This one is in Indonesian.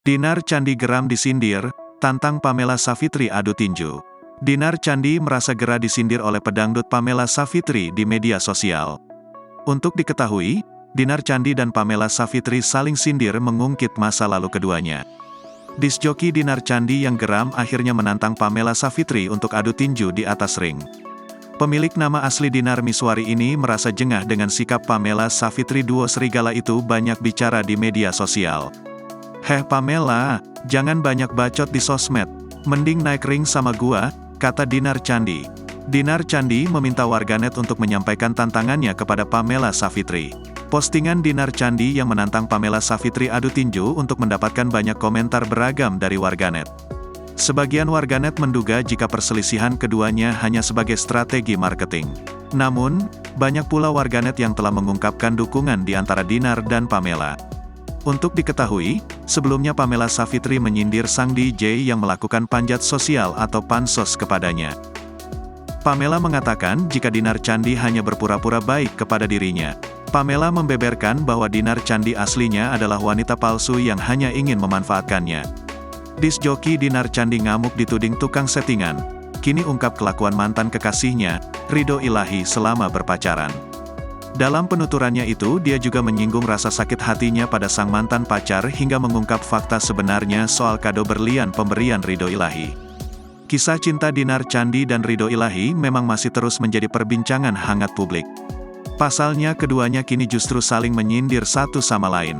Dinar Candi geram disindir, tantang Pamela Savitri adu tinju. Dinar Candi merasa gerah disindir oleh pedangdut Pamela Savitri di media sosial. Untuk diketahui, Dinar Candi dan Pamela Savitri saling sindir mengungkit masa lalu keduanya. Disc joki Dinar Candi yang geram akhirnya menantang Pamela Savitri untuk adu tinju di atas ring. Pemilik nama asli Dinar Miswari ini merasa jengah dengan sikap Pamela Savitri. Duo serigala itu banyak bicara di media sosial. "Heh Pamela, jangan banyak bacot di sosmed, mending naik ring sama gua," kata Dinar Candi. Dinar Candi meminta warganet untuk menyampaikan tantangannya kepada Pamela Savitri. Postingan Dinar Candi yang menantang Pamela Savitri adu tinju untuk mendapatkan banyak komentar beragam dari warganet. Sebagian warganet menduga jika perselisihan keduanya hanya sebagai strategi marketing. Namun, banyak pula warganet yang telah mengungkapkan dukungan di antara Dinar dan Pamela. Untuk diketahui, sebelumnya Pamela Savitri menyindir sang DJ yang melakukan panjat sosial atau pansos kepadanya. Pamela mengatakan jika Dinar Candi hanya berpura-pura baik kepada dirinya. Pamela membeberkan bahwa Dinar Candi aslinya adalah wanita palsu yang hanya ingin memanfaatkannya. Disc joki Dinar Candi ngamuk dituding tukang settingan. Kini ungkap kelakuan mantan kekasihnya, Ridho Ilahi selama berpacaran. Dalam penuturannya itu, dia juga menyinggung rasa sakit hatinya pada sang mantan pacar hingga mengungkap fakta sebenarnya soal kado berlian pemberian Ridho Ilahi. Kisah cinta Dinar Candi dan Ridho Ilahi memang masih terus menjadi perbincangan hangat publik. Pasalnya keduanya kini justru saling menyindir satu sama lain.